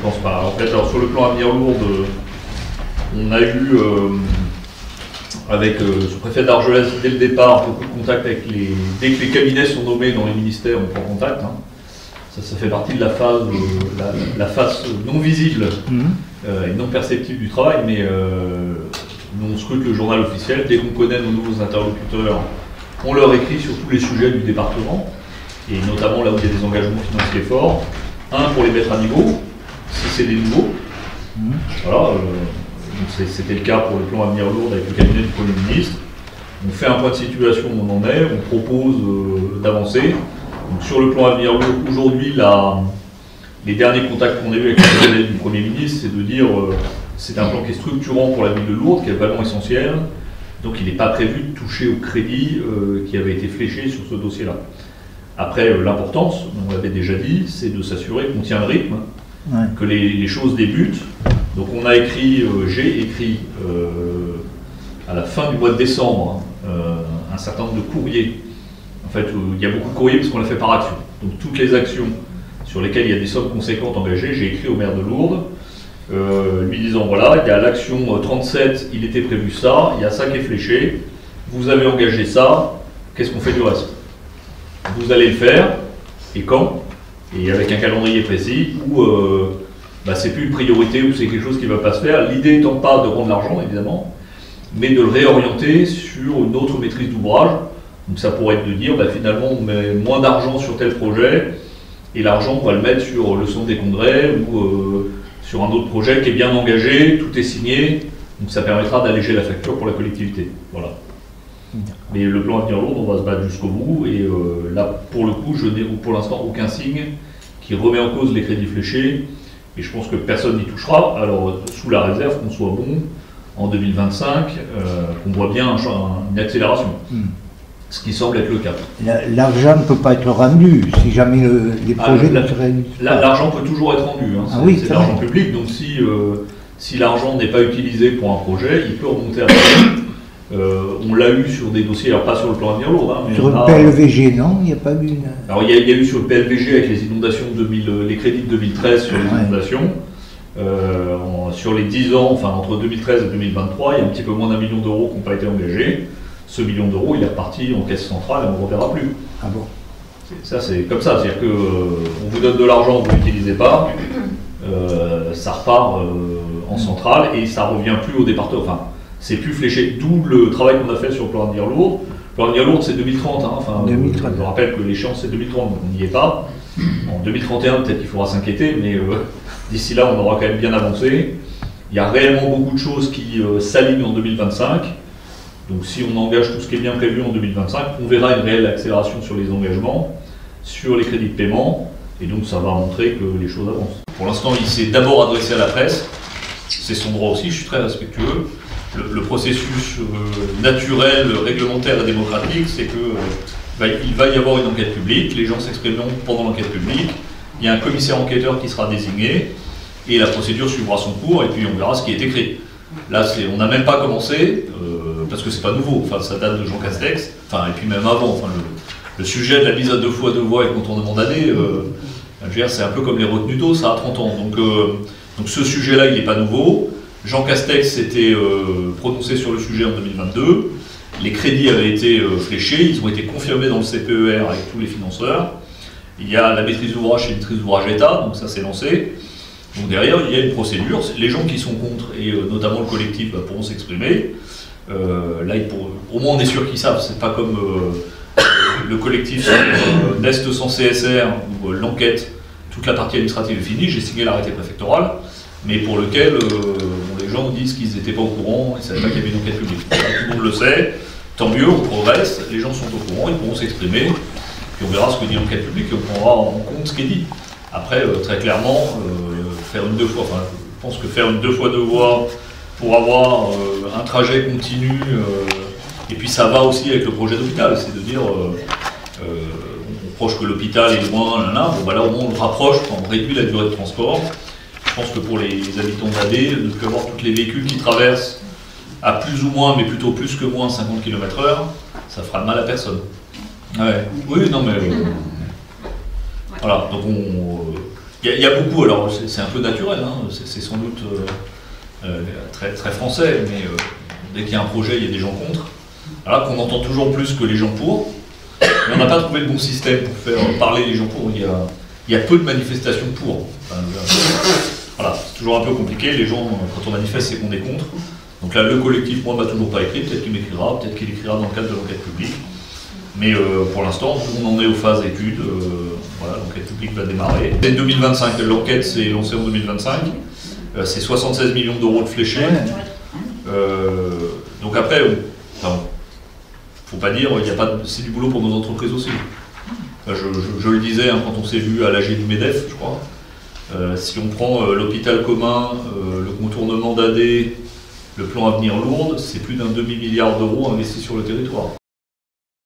ne pense pas. En fait, alors, sur le plan Avenir Lourdes, on a eu, avec ce préfet d'Argelès, dès le départ, beaucoup de contacts avec dès que les cabinets sont nommés dans les ministères, on prend contact. Hein. Ça fait partie de la phase, la face non visible et non perceptible du travail, mais nous on scrute le journal officiel. Dès qu'on connaît nos nouveaux interlocuteurs, on leur écrit sur tous les sujets du département, et notamment là où il y a des engagements financiers forts. Pour les mettre à niveau, si c'est des nouveaux. Voilà, c'était le cas pour le plan Avenir Lourdes avec le cabinet du Premier ministre. On fait un point de situation où on en est, on propose d'avancer. Donc, sur le plan Avenir Lourdes, aujourd'hui, les derniers contacts qu'on a eus avec le cabinet du Premier ministre, c'est de dire c'est un plan qui est structurant pour la ville de Lourdes, qui est vraiment essentiel. Donc il n'est pas prévu de toucher au crédit qui avait été fléché sur ce dossier-là. Après, l'importance, on l'avait déjà dit, c'est de s'assurer qu'on tient le rythme, que les choses débutent. Donc on a écrit, j'ai écrit à la fin du mois de décembre un certain nombre de courriers. En fait, il y a beaucoup de courriers parce qu'on l'a fait par action. Donc toutes les actions sur lesquelles il y a des sommes conséquentes engagées, j'ai écrit au maire de Lourdes, lui disant voilà, il y a l'action 37, il était prévu ça, il y a ça qui est fléché, vous avez engagé ça, qu'est-ce qu'on fait du reste? Vous allez le faire, et quand? Et avec un calendrier précis où c'est plus une priorité ou c'est quelque chose qui ne va pas se faire. L'idée étant pas de rendre l'argent, évidemment, mais de le réorienter sur une autre maîtrise d'ouvrage. Donc ça pourrait être de dire, finalement, on met moins d'argent sur tel projet, et l'argent, on va le mettre sur le centre des congrès ou sur un autre projet qui est bien engagé, tout est signé, donc ça permettra d'alléger la facture pour la collectivité. Voilà. Mais le plan Avenir Lourdes, on va se battre jusqu'au bout, et là, pour le coup, je n'ai pour l'instant aucun signe qui remet en cause les crédits fléchés, et je pense que personne n'y touchera, alors sous la réserve qu'on soit bon en 2025, qu'on voit bien une accélération. Ce qui semble être le cas. L'argent ne peut pas être rendu si jamais les projets ne se réalisent pas. L'argent peut toujours être rendu, hein. C'est de l'argent public, donc si l'argent n'est pas utilisé pour un projet, il peut remonter à on l'a eu sur des dossiers, alors pas sur le plan Avenir Lourdes. Hein, mais sur le PLVG, non? Il n'y a pas eu une... Alors il y a eu sur le PLVG avec les inondations les crédits de 2013 sur les inondations. Sur les 10 ans, enfin entre 2013 et 2023, il y a un petit peu moins d'1 million d'euros qui n'ont pas été engagés. Ce million d'euros, il est reparti en caisse centrale et on ne le reverra plus. Ah bon? Ça, c'est comme ça, c'est-à-dire qu'on vous donne de l'argent, vous ne l'utilisez pas, ça repart en centrale et ça ne revient plus au département. Enfin, c'est plus fléché, d'où le travail qu'on a fait sur le plan Avenir Lourdes. Le plan Avenir Lourdes, c'est 2030. Hein, 2030. Je rappelle que l'échéance, c'est 2030, donc on n'y est pas. En 2031, peut-être qu'il faudra s'inquiéter, mais d'ici là, on aura quand même bien avancé. Il y a réellement beaucoup de choses qui s'alignent en 2025. Donc si on engage tout ce qui est bien prévu en 2025, on verra une réelle accélération sur les engagements, sur les crédits de paiement, et donc ça va montrer que les choses avancent. Pour l'instant, il s'est d'abord adressé à la presse, c'est son droit aussi, je suis très respectueux. Le processus naturel, réglementaire et démocratique, c'est que il va y avoir une enquête publique, les gens s'exprimeront pendant l'enquête publique, il y a un commissaire enquêteur qui sera désigné, et la procédure suivra son cours, et puis on verra ce qui est écrit. Là, on n'a même pas commencé, parce que c'est pas nouveau, enfin, ça date de Jean Castex, enfin, et puis même avant, enfin, le sujet de la mise à 2 fois 2 voies et le contournement d'année, c'est un peu comme les retenues d'eau, ça a 30 ans. Donc ce sujet-là, il n'est pas nouveau. Jean Castex s'était prononcé sur le sujet en 2022, les crédits avaient été fléchés, ils ont été confirmés dans le CPER avec tous les financeurs. Il y a la maîtrise d'ouvrage et la maîtrise d'ouvrage État, donc ça s'est lancé. Donc derrière, il y a une procédure, les gens qui sont contre, et notamment le collectif, pourront s'exprimer. Là, au moins on est sûr qu'ils savent, c'est pas comme le collectif Nest sans CSR, où l'enquête, toute la partie administrative est finie, j'ai signé l'arrêté préfectoral, mais pour lequel les gens disent qu'ils n'étaient pas au courant, ils ne savaient pas qu'il y avait une enquête publique. Tout le monde le sait, tant mieux, on progresse, les gens sont au courant, ils pourront s'exprimer, puis on verra ce que dit l'enquête publique et on prendra en compte ce qui est dit. Après, très clairement, faire une 2 fois, enfin, je pense que faire une 2 fois 2 voies pour avoir un trajet continu, et puis ça va aussi avec le projet d'hôpital, c'est de dire, on proche que l'hôpital est loin, là au moins on le rapproche, on réduit la durée de transport. Je pense que pour les habitants d'AD, de plus avoir tous les véhicules qui traversent à plus ou moins, mais plutôt plus que moins 50 km/h, ça fera de mal à personne. Ouais. Oui, non mais... voilà, donc Il y a beaucoup, alors c'est un peu naturel, hein, c'est sans doute très, très français, mais dès qu'il y a un projet, il y a des gens contre. Alors qu'on entend toujours plus que les gens pour, mais on n'a pas trouvé le bon système pour faire parler les gens pour. Il y a peu de manifestations pour. Enfin, voilà, c'est toujours un peu compliqué, les gens, quand on manifeste, c'est qu'on est contre. Donc là, le collectif, moi, m'a toujours pas écrit, peut-être qu'il m'écrira, peut-être qu'il écrira dans le cadre de l'enquête publique. Mais pour l'instant, on en est aux phases d'études. Voilà, l'enquête publique va démarrer. C'est 2025, l'enquête s'est lancée en 2025. C'est 76 millions d'euros de fléchés. Donc après, faut pas dire, c'est du boulot pour nos entreprises aussi. Je le disais quand on s'est vu à l'AG du MEDEF, je crois. Si on prend l'hôpital commun, le contournement d'AD, le plan Avenir Lourdes, c'est plus d'un demi-milliard d'euros investis sur le territoire.